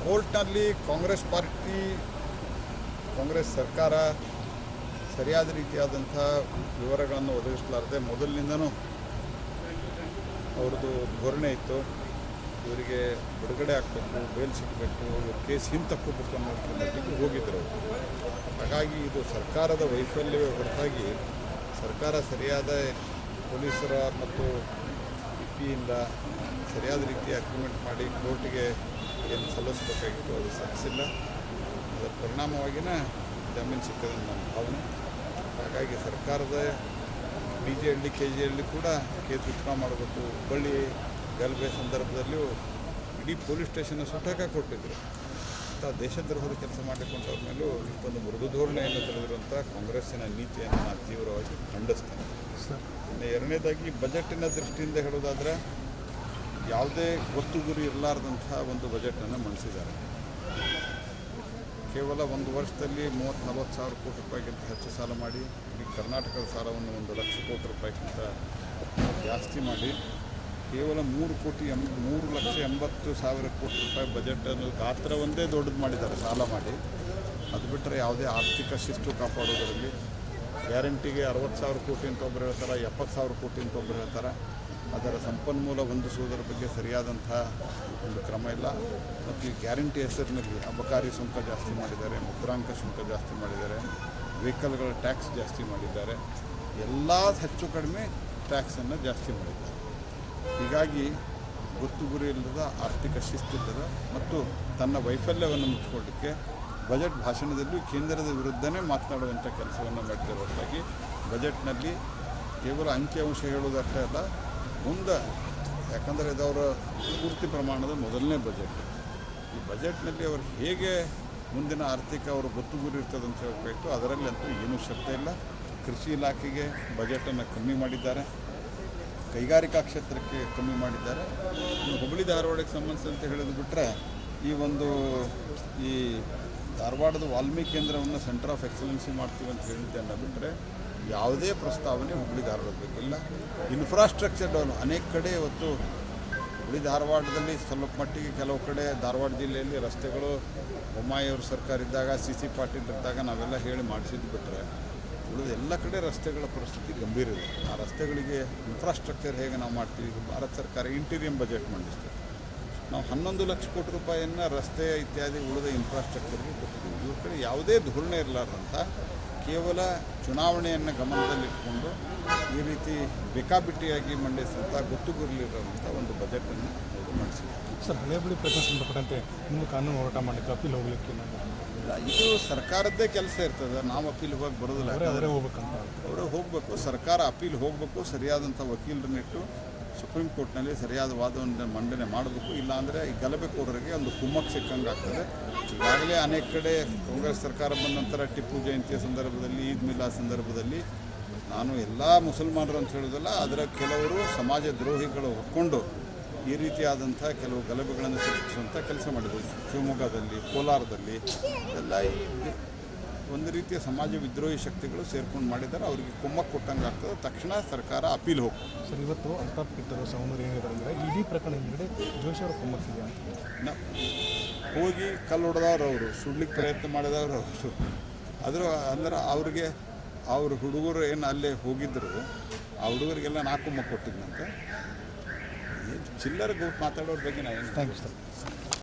ಕೋರ್ಟ್ನಲ್ಲಿ ಕಾಂಗ್ರೆಸ್ ಸರ್ಕಾರ ಸರಿಯಾದ ರೀತಿಯಾದಂಥ ವಿವರಗಳನ್ನು ಒದಗಿಸಲಾರದೆ ಮೊದಲಿನಿಂದನೂ ಅವ್ರದ್ದು ಧೋರಣೆ ಇತ್ತು. ಇವರಿಗೆ ಬಿಡುಗಡೆ ಆಗಬೇಕು, ಬೇಲ್ ಸಿಗಬೇಕು, ಇವ್ರ ಕೇಸ್ ಹಿಂತಕ್ಕೋಬೇಕು ಅನ್ನೋ ಮಟ್ಟಿಗೆ ಹೋಗಿದ್ದರು. ಹಾಗಾಗಿ ಇದು ಸರ್ಕಾರದ ವೈಫಲ್ಯವೇ ಹೊರತಾಗಿ ಸರ್ಕಾರ ಸರಿಯಾದ ಪೊಲೀಸರ ಮತ್ತು ಪಿಯಿಂದ ಸರಿಯಾದ ರೀತಿ ಅಗ್ರಿಮೆಂಟ್ ಮಾಡಿ ಕೋರ್ಟಿಗೆ ಏನು ಸಲ್ಲಿಸಬೇಕಾಗಿತ್ತು ಅದು ಸಲ್ಲಿಸಿಲ್ಲ. ಅದರ ಪರಿಣಾಮವಾಗಿಯೇ ಜಾಮೀನು ಸಿಕ್ಕದೆ ನನ್ನ ಭಾವನೆ. ಹಾಗಾಗಿ ಸರ್ಕಾರದ BJHಳ್ಳಿ KJHಳ್ಳಿ ಕೂಡ ಕೇಸ್ ವಿತ್ಡ್ರಾ ಮಾಡಬೇಕು. ಹುಬ್ಬಳ್ಳಿ ಗಲಭೆ ಸಂದರ್ಭದಲ್ಲಿಯೂ ಇಡೀ ಪೊಲೀಸ್ ಸ್ಟೇಷನ್ನ ಸುಟ್ಟಾಕ ಕೊಟ್ಟಿದ್ದರು. ಇಂಥ ದೇಶದ್ರೋಹದ ಕೆಲಸ ಮಾಡಿಕೊಂಡವ್ರ ಮೇಲೂ ಇಷ್ಟೊಂದು ಮೃದು ಧೋರಣೆಯನ್ನು ತಿಳಿದಿರುವಂಥ ಕಾಂಗ್ರೆಸ್ಸಿನ ನೀತಿಯನ್ನು ನಾನು ತೀವ್ರವಾಗಿ ಖಂಡಿಸ್ತೇನೆ. ಎರಡನೇದಾಗಿ ಬಜೆಟಿನ ದೃಷ್ಟಿಯಿಂದ ಹೇಳೋದಾದರೆ ಯಾವುದೇ ಗೊತ್ತು ಗುರಿ ಇರಲಾರ್ದಂಥ ಒಂದು ಬಜೆಟನ್ನು ಮಂಡಿಸಿದ್ದಾರೆ. ಕೇವಲ ಒಂದು ವರ್ಷದಲ್ಲಿ 30-40 ಸಾವಿರ ಕೋಟಿ ರೂಪಾಯಿಗಿಂತ ಹೆಚ್ಚು ಸಾಲ ಮಾಡಿ ಇಡೀ ಕರ್ನಾಟಕದ ಸಾಲವನ್ನು 1 ಲಕ್ಷ ಕೋಟಿ ರೂಪಾಯಿಗಿಂತ ಜಾಸ್ತಿ ಮಾಡಿ ಕೇವಲ 3,80,000 ಕೋಟಿ ರೂಪಾಯಿ ಬಜೆಟನ್ನು ಗಾತ್ರ ಒಂದೇ ದೊಡ್ಡದು ಮಾಡಿದ್ದಾರೆ ಸಾಲ ಮಾಡಿ. ಅದು ಬಿಟ್ಟರೆ ಯಾವುದೇ ಆರ್ಥಿಕ ಶಿಸ್ತು ಕಾಪಾಡೋದರಲ್ಲಿ ಗ್ಯಾರಂಟಿಗೆ 60,000 ಕೋಟಿ ಅಂತ ಒಬ್ಬರು ಹೇಳ್ತಾರೆ, 70,000 ಕೋಟಿ ಅಂತ ಒಬ್ಬರು ಹೇಳ್ತಾರೆ. ಅದರ ಸಂಪನ್ಮೂಲ ಹೊಂದಿಸುವುದರ ಬಗ್ಗೆ ಸರಿಯಾದಂಥ ಒಂದು ಕ್ರಮ ಇಲ್ಲ. ಮತ್ತು ಈ ಗ್ಯಾರಂಟಿ ಹೆಸರಿನಲ್ಲಿ ಅಬಕಾರಿ ಸುಂಕ ಜಾಸ್ತಿ ಮಾಡಿದ್ದಾರೆ, ಮುದ್ರಾಂಕ ಶುಲ್ಕ ಜಾಸ್ತಿ ಮಾಡಿದ್ದಾರೆ, ವೆಹಿಕಲ್ಗಳ ಟ್ಯಾಕ್ಸ್ ಜಾಸ್ತಿ ಮಾಡಿದ್ದಾರೆ, ಎಲ್ಲ ಹೆಚ್ಚು ಕಡಿಮೆ ಟ್ಯಾಕ್ಸನ್ನು ಜಾಸ್ತಿ ಮಾಡಿದ್ದಾರೆ. ಹೀಗಾಗಿ ಗೊತ್ತು ಗುರಿ ಇಲ್ಲದ, ಆರ್ಥಿಕ ಶಿಸ್ತಿಲ್ಲದ ಮತ್ತು ತನ್ನ ವೈಫಲ್ಯವನ್ನು ಮುಚ್ಚಿಕೊಳ್ಳಲಿಕ್ಕೆ ಬಜೆಟ್ ಭಾಷಣದಲ್ಲಿ ಕೇಂದ್ರದ ವಿರುದ್ಧನೇ ಮಾತನಾಡುವಂಥ ಕೆಲಸವನ್ನು ಮಾಡಿದ್ದಾರೆ ಹೊರತಾಗಿ ಬಜೆಟ್ನಲ್ಲಿ ಕೇವಲ ಅಂಕಿಅಂಶ ಹೇಳುವುದಷ್ಟೇ ಅಲ್ಲ, ಮುಂದೆ ಯಾಕಂದರೆ ಇದು ಅವರ ಪೂರ್ತಿ ಪ್ರಮಾಣದ ಮೊದಲನೇ ಬಜೆಟ್. ಈ ಬಜೆಟ್ನಲ್ಲಿ ಅವರು ಹೇಗೆ ಮುಂದಿನ ಆರ್ಥಿಕ ಅವರು ಗೊತ್ತು ಗುರಿ ಇರ್ತದಂತ ಹೇಳಬೇಕು, ಅದರಲ್ಲಿ ಅಂತೂ ಏನೂ ಶಬ್ದ ಇಲ್ಲ. ಕೃಷಿ ಇಲಾಖೆಗೆ ಬಜೆಟನ್ನು ಕಮ್ಮಿ ಮಾಡಿದ್ದಾರೆ, ಕೈಗಾರಿಕಾ ಕ್ಷೇತ್ರಕ್ಕೆ ಕಮ್ಮಿ ಮಾಡಿದ್ದಾರೆ. ಹುಬ್ಬಳ್ಳಿ ಧಾರವಾಡಕ್ಕೆ ಸಂಬಂಧಿಸಿದಂತೆ ಹೇಳೋದು ಬಿಟ್ಟರೆ ಈ ಧಾರವಾಡದ ವಾಲ್ಮೀಕಿ ಕೇಂದ್ರವನ್ನು ಸೆಂಟರ್ ಆಫ್ ಎಕ್ಸಲೆನ್ಸಿ ಮಾಡ್ತೀವಿ ಅಂತ ಹೇಳಿದ್ದನ್ನು ಬಿಟ್ಟರೆ ಯಾವುದೇ ಪ್ರಸ್ತಾವನೆ ಹುಬ್ಬಳ್ಳಿ ಧಾರವಾಡದ ಬಗ್ಗೆ ಇಲ್ಲ. ಇನ್ಫ್ರಾಸ್ಟ್ರಕ್ಚರ್ ಡೆವಲಪ್ ಅನೇಕ ಕಡೆ ಇವತ್ತು ಹುಬ್ಬಳ್ಳಿ ಧಾರವಾಡದಲ್ಲಿ ಸ್ವಲ್ಪ ಮಟ್ಟಿಗೆ ಕೆಲವು ಕಡೆ ಧಾರವಾಡ ಜಿಲ್ಲೆಯಲ್ಲಿ ರಸ್ತೆಗಳು ಬೊಮ್ಮಾಯಿಯವ್ರ ಸರ್ಕಾರ ಇದ್ದಾಗ CC ಪಾಟೀಲ್ ಇದ್ದಾಗ ನಾವೆಲ್ಲ ಹೇಳಿ ಮಾಡಿಸಿದ್ದು ಬಿಟ್ಟರೆ ಉಳಿದ ಎಲ್ಲ ಕಡೆ ರಸ್ತೆಗಳ ಪರಿಸ್ಥಿತಿ ಗಂಭೀರ ಇದೆ. ಆ ರಸ್ತೆಗಳಿಗೆ ಇನ್ಫ್ರಾಸ್ಟ್ರಕ್ಚರ್ ಹೇಗೆ ನಾವು ಮಾಡ್ತೀವಿ, ಭಾರತ ಸರ್ಕಾರ ಇಂಟೀರಿಯಂ ಬಜೆಟ್ ಮಂಡಿಸ್ತೀವಿ. ನಾವು 11 ಲಕ್ಷ ಕೋಟಿ ರೂಪಾಯಿಯನ್ನು ರಸ್ತೆ ಇತ್ಯಾದಿ ಉಳಿದ ಇನ್ಫ್ರಾಸ್ಟ್ರಕ್ಚರ್ಗೆ ಕೊಟ್ಟಿದ್ದೀವಿ. ಇವ್ರ ಕಡೆ ಯಾವುದೇ ಧೋರಣೆ ಇರಲಾರ್ದಂಥ ಕೇವಲ ಚುನಾವಣೆಯನ್ನು ಗಮನದಲ್ಲಿಟ್ಟುಕೊಂಡು ಈ ರೀತಿ ಬೇಕಾಬಿಟ್ಟಿಯಾಗಿ ಮಂಡಿಸಿದಂಥ ಗೊತ್ತುಗುರಿಲಿರುವಂಥ ಒಂದು ಬಜೆಟನ್ನು ಅವರು ಮಂಡಿಸಿದ್ದಾರೆ. ಸರ್, ಹಳೆ ಬಳಿ ಪ್ರಕರಣ ಸಂಬಂಧಪಟ್ಟಂತೆ ನಿಮ್ಮ ಕಾನೂನು ಹೋರಾಟ ಮಾಡಲಿಕ್ಕೆ ಅಪೀಲ್ ಹೋಗಲಿಕ್ಕೆ ಇದು ಸರ್ಕಾರದ್ದೇ ಕೆಲಸ ಇರ್ತದೆ. ನಾವು ಅಪೀಲ್ ಹೋಗಿ ಬರೋದಿಲ್ಲ, ಅವರೇ ಹೋಗ್ಬೇಕಂತ ಅವರೇ ಹೋಗಬೇಕು. ಸರ್ಕಾರ ಅಪೀಲ್ ಹೋಗಬೇಕು, ಸರಿಯಾದಂಥ ವಕೀಲರನ್ನಿಟ್ಟು ಸುಪ್ರೀಂ ಕೋರ್ಟ್ನಲ್ಲಿ ಸರಿಯಾದ ವಾದವನ್ನು ಮಂಡನೆ ಮಾಡಬೇಕು. ಇಲ್ಲಾಂದರೆ ಈ ಗಲಭೆಕೋರರಿಗೆ ಒಂದು ಕುಮ್ಮಕ್ಕು ಸಿಕ್ಕಂಗೆ ಆಗ್ತದೆ. ಈಗಾಗಲೇ ಅನೇಕ ಕಡೆ ಕಾಂಗ್ರೆಸ್ ಸರ್ಕಾರ ಬಂದ ನಂತರ ಟಿಪ್ಪು ಜಯಂತಿಯ ಸಂದರ್ಭದಲ್ಲಿ, ಈದ್ ಮಿಲಾದ್ ಸಂದರ್ಭದಲ್ಲಿ ನಾನು ಎಲ್ಲ ಮುಸಲ್ಮಾನರು ಅಂತ ಹೇಳೋದಿಲ್ಲ, ಅದರ ಕೆಲವರು ಸಮಾಜ ದ್ರೋಹಿಗಳು ಒಪ್ಕೊಂಡು ಈ ರೀತಿಯಾದಂಥ ಕೆಲವು ಗಲಭೆಗಳನ್ನು ಸೃಷ್ಟಿಸುವಂಥ ಕೆಲಸ ಮಾಡಿದ್ರು. ಶಿವಮೊಗ್ಗದಲ್ಲಿ, ಕೋಲಾರದಲ್ಲಿ ಎಲ್ಲ ಈ ಒಂದು ರೀತಿಯ ಸಮಾಜ ವಿದ್ರೋಹಿ ಶಕ್ತಿಗಳು ಸೇರ್ಕೊಂಡು ಮಾಡಿದ್ದಾರೆ. ಅವರಿಗೆ ಕುಮ್ಮಕ್ಕು ಕೊಟ್ಟಂಗೆ ಆಗ್ತದೆ. ತಕ್ಷಣ ಸರ್ಕಾರ ಅಪೀಲ್ ಹೋಗ್ತದೆ. ಸರ್, ಇವತ್ತು ಅಲ್ತಾಫ್ ಕಿತ್ತರು ಸೌಂದರ್ಯ ಏನಿದ್ದಾರೆ ಅಂದರೆ ಇಡೀ ಪ್ರಕರಣ ಹಿಂದ್ಗಡೆ ಜೋಶಿ ಅವರ ಕುಮ್ಮಕ್ಕಿದೆ ಅಂತ ಹೋಗಿ ಕಲ್ಲು ಹೊಡೆದವ್ರು, ಅವರು ಸುಡ್ಲಿಕ್ಕೆ ಪ್ರಯತ್ನ ಮಾಡಿದವರು ಅವರು. ಅಂದ್ರೆ ಅವ್ರಿಗೆ ಅವ್ರ ಹುಡುಗರು ಏನು ಅಲ್ಲೇ ಹೋಗಿದ್ದರು, ಆ ಹುಡುಗರಿಗೆಲ್ಲ ನಾ ಕುಮ್ಮಕ್ಕು ಕೊಟ್ಟಿದ್ದಂತೆ. ಚಿಲ್ಲರ್ ಮಾತಾಡೋರ ಬಗ್ಗೆ ನಾ ಏನು. Thank you sir.